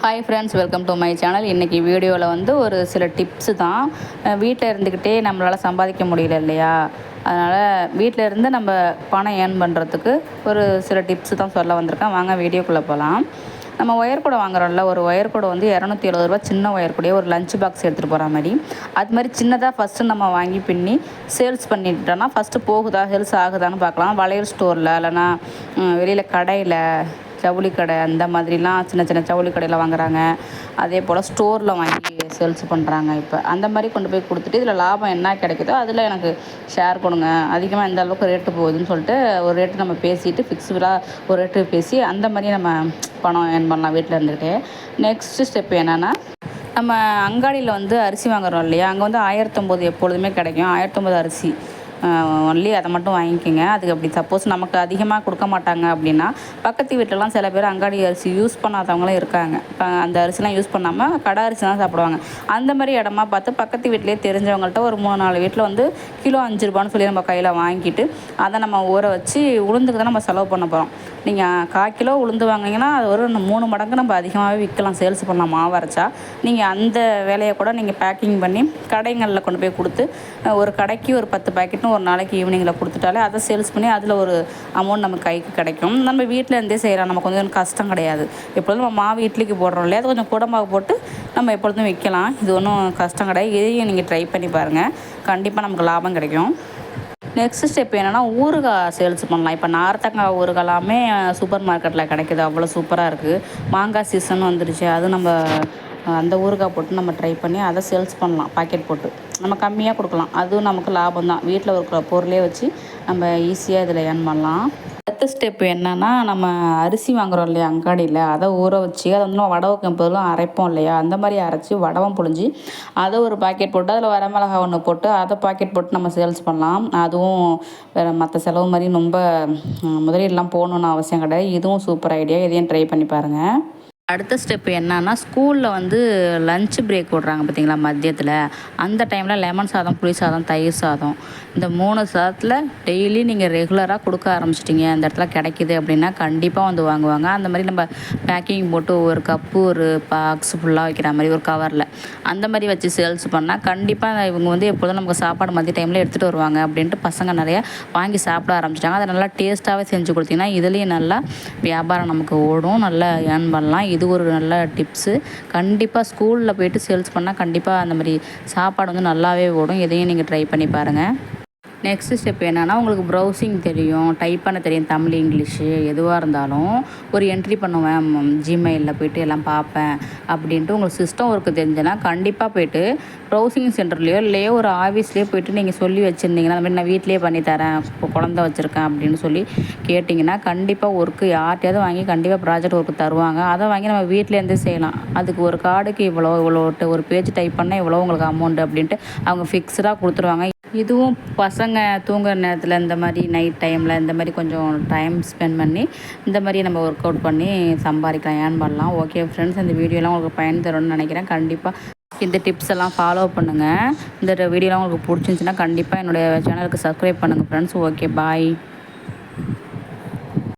Hi friends, welcome to my channel. இன்றைக்கி வீடியோவில் வந்து ஒரு சில டிப்ஸு தான். வீட்டில் இருந்துக்கிட்டே நம்மளால் சம்பாதிக்க முடியல இல்லையா? அதனால் வீட்டில் இருந்து நம்ம பணம் ஏர்ன் பண்ணுறதுக்கு ஒரு சில டிப்ஸு தான் சொல்ல வந்திருக்கேன். வாங்க வீடியோக்குள்ளே போகலாம். நம்ம ஒயர் கூடை வாங்குறோம்ல, ஒரு ஒயர் கூடை வந்து 270 சின்ன ஒயர் கூடையே ஒரு லஞ்ச் பாக்ஸ் எடுத்துகிட்டு போகிற மாதிரி. அது மாதிரி சின்னதாக ஃபஸ்ட்டு நம்ம வாங்கி பின்னி சேல்ஸ் பண்ணிட்டோன்னா ஃபஸ்ட்டு போகுதா சேல்ஸ் ஆகுதான்னு பார்க்கலாம். வளையல் ஸ்டோரில் இல்லைன்னா வெளியில் கடையில் ஜவுளி கடை அந்த மாதிரிலாம் சின்ன சின்ன ஜவுளி கடையில் வாங்குறாங்க. அதே போல் ஸ்டோரில் வாங்கி சேல்ஸ் பண்ணுறாங்க. இப்போ அந்த மாதிரி கொண்டு போய் கொடுத்துட்டு இதில் லாபம் என்ன கிடைக்குதோ அதில் எனக்கு ஷேர் கொடுங்க, அதிகமாக எந்த அளவுக்கு ரேட்டு போகுதுன்னு சொல்லிட்டு ஒரு ரேட்டு நம்ம பேசிட்டு ஃபிக்ஸ்டாக ஒரு ரேட்டு பேசி அந்த மாதிரி நம்ம பணம் ஏர்ன் பண்ணலாம் வீட்டில் இருந்துக்கிட்டே. நெக்ஸ்ட்டு ஸ்டெப் என்னென்னா, நம்ம அங்காடியில் வந்து அரிசி வாங்குறோம் இல்லையா, அங்கே வந்து 1009 எப்பொழுதுமே கிடைக்கும். 1009 அரிசி ஒன்லி அதை மட்டும் வாங்கிக்கோங்க. அதுக்கு அப்படி சப்போஸ் நமக்கு அதிகமாக கொடுக்க மாட்டாங்க அப்படின்னா, பக்கத்து வீட்டிலலாம் சில பேர் அங்காடி அரிசி யூஸ் பண்ணாதவங்களும் இருக்காங்க. இப்போ அந்த அரிசிலாம் யூஸ் பண்ணாமல் கடை அரிசி தான் சாப்பிடுவாங்க. அந்த மாதிரி இடமா பார்த்து பக்கத்து வீட்டிலே தெரிஞ்சவங்கள்ட்ட ஒரு 3-4 வீட்டில் வந்து கிலோ 5 ரூபான்னு சொல்லி நம்ம கையில் வாங்கிட்டு அதை நம்ம ஊற வச்சு உளுந்துக்கு தான் நம்ம செலவு பண்ண போகிறோம். நீங்கள் 1/4 கிலோ உளுந்து வாங்கினீங்கன்னா அது ஒரு 3 மடங்கு நம்ம அதிகமாகவே விற்கலாம், சேல்ஸ் பண்ணலாம். மாவு அரைச்சா நீங்கள் அந்த வேலையை கூட நீங்கள் பேக்கிங் பண்ணி கடைங்களில் கொண்டு போய் கொடுத்து ஒரு கடைக்கு ஒரு 10 பாக்கெட்னு ஒரு நாளைக்கு ஈவினிங்கில் கொடுத்துட்டாலே அதை சேல்ஸ் பண்ணி அதில் ஒரு அமௌண்ட் நம்ம கைக்கு கிடைக்கும். நம்ம வீட்டில் இருந்தே செய்யலாம், நமக்கு கொஞ்சம் கஷ்டம் கிடையாது. எப்பொழுதும் நம்ம மாவு இட்லிக்கு போடுறோம் இல்லையா, அது கொஞ்சம் கூட மாவு போட்டு நம்ம எப்பொழுதும் விற்கலாம். இது ஒன்றும் கஷ்டம் கிடையாது. இதையும் நீங்கள் ட்ரை பண்ணி பாருங்கள், கண்டிப்பாக நமக்கு லாபம் கிடைக்கும். நெக்ஸ்ட் ஸ்டெப் என்னென்னா, ஊறுகாய் சேல்ஸ் பண்ணலாம். இப்போ நார்த்தங்காய் ஊறுகாலாமே சூப்பர் மார்க்கெட்டில் கிடைக்குது, அவ்வளோ சூப்பராக இருக்குது. மாங்காய் சீசன் வந்துடுச்சு, அது நம்ம அந்த ஊறுகாய் போட்டு நம்ம ட்ரை பண்ணி அதை சேல்ஸ் பண்ணலாம். பாக்கெட் போட்டு நம்ம கம்மியாக கொடுக்கலாம், அதுவும் நமக்கு லாபம் தான். வீட்டில் இருக்கிற பொருளே வச்சு நம்ம ஈஸியாக இதில் ஏர்ன் பண்ணலாம். அடுத்த ஸ்டெப் என்னென்னா, நம்ம அரிசி வாங்குகிறோம் இல்லையா அங்காடியில், அதை ஊற வச்சு அதை வந்து நம்ம வடவம் பொருளும் அரைப்போம் இல்லையா, அந்த மாதிரி அரைச்சி வடவம் புழிஞ்சி அதை ஒரு பாக்கெட் போட்டு அதில் வரமிளகா ஒன்று போட்டு அதை பாக்கெட் போட்டு நம்ம சேல்ஸ் பண்ணலாம். அதுவும் வேறு மற்ற செலவு மாதிரி ரொம்ப முதலீடெலாம் போகணுன்னு அவசியம் கிடையாது. இதுவும் சூப்பர் ஐடியா, இதையும் ட்ரை பண்ணி பாருங்கள். அடுத்த ஸ்டெப் என்னன்னா, ஸ்கூலில் வந்து லஞ்ச் பிரேக் விட்றாங்க பார்த்தீங்களா மதியத்தில், அந்த டைமில் லெமன் சாதம், புளி சாதம், தயிர் சாதம், இந்த 3 சாதத்தில் டெய்லி நீங்கள் ரெகுலராக கொடுக்க ஆரம்பிச்சிட்டிங்க, அந்த இடத்துல கிடைக்கிது அப்படின்னா கண்டிப்பாக வந்து வாங்குவாங்க. அந்த மாதிரி நம்ம பேக்கிங் போட்டு ஒரு கப்பு ஒரு பாக்ஸ் ஃபுல்லாக வைக்கிற மாதிரி ஒரு கவரில் அந்த மாதிரி வச்சு சேல்ஸ் பண்ணால் கண்டிப்பாக இவங்க வந்து எப்பொழுதும் நமக்கு சாப்பாடு மதிய டைமில் எடுத்துகிட்டு வருவாங்க அப்படின்ட்டு பசங்க நிறையா வாங்கி சாப்பிட ஆரம்பிச்சிட்டாங்க. அதை நல்லா டேஸ்ட்டாகவே செஞ்சு கொடுத்தீங்கன்னா இதுலேயும் நல்லா வியாபாரம் நமக்கு ஓடும், நல்லா ஏர்ன் பண்ணலாம். இது ஒரு நல்ல டிப்ஸு. கண்டிப்பாக ஸ்கூலில் போய்ட்டு சேல்ஸ் பண்ணால் கண்டிப்பாக அந்த மாதிரி சாப்பாடு வந்து நல்லாவே ஓடும். இதையும் நீங்கள் ட்ரை பண்ணி பாருங்கள். நெக்ஸ்ட் ஸ்டெப் என்னென்னா, உங்களுக்கு ப்ரௌசிங் தெரியும், டைப் பண்ண தெரியும், தமிழ் இங்கிலீஷு எதுவாக இருந்தாலும் ஒரு என்ட்ரி பண்ணுவேன், ஜிமெயிலில் போய்ட்டு எல்லாம் பார்ப்பேன் அப்படின்ட்டு உங்களுக்கு சிஸ்டம் ஒர்க்கு தெரிஞ்சுன்னா கண்டிப்பாக போய்ட்டு ப்ரௌசிங் சென்டர்லேயோ இல்லையோ ஒரு ஆஃபீஸ்லேயோ போய்ட்டு நீங்கள் சொல்லி வச்சுருந்தீங்கன்னா, அந்த மாதிரி நான் வீட்டிலே பண்ணித்தரேன், இப்போ குழந்த வச்சுருக்கேன் அப்படின்னு சொல்லி கேட்டிங்கன்னா கண்டிப்பாக ஒர்க்கு யார்ட்டையாவது வாங்கி கண்டிப்பாக ப்ராஜெக்ட் ஒர்க்கு தருவாங்க. அதை வாங்கி நம்ம வீட்டிலேருந்தே செய்யலாம். அதுக்கு ஒரு கார்டுக்கு இவ்வளோ ஒரு பேஜ் டைப் பண்ணால் இவ்வளோ உங்களுக்கு அமௌண்ட் அப்படின்ட்டு அவங்க ஃபிக்ஸ்டாக கொடுத்துருவாங்க. இதுவும் பசங்க தூங்குற நேரத்தில் இந்த மாதிரி நைட் டைமில் இந்த மாதிரி கொஞ்சம் டைம் ஸ்பெண்ட் பண்ணி இந்த மாதிரி நம்ம ஒர்க் அவுட் பண்ணி சம்பாதிக்கலாம், ஏர்ன் பண்ணலாம். ஓகே ஃப்ரெண்ட்ஸ், இந்த வீடியோலாம் உங்களுக்கு பயன் தரும்னு நினைக்கிறேன். கண்டிப்பாக இந்த டிப்ஸ் எல்லாம் ஃபாலோ பண்ணுங்கள். இந்த வீடியோலாம் உங்களுக்கு பிடிச்சிருந்துச்சின்னா கண்டிப்பாக என்னுடைய சேனலுக்கு சப்ஸ்கிரைப் பண்ணுங்கள் ஃப்ரெண்ட்ஸ். ஓகே, பாய்.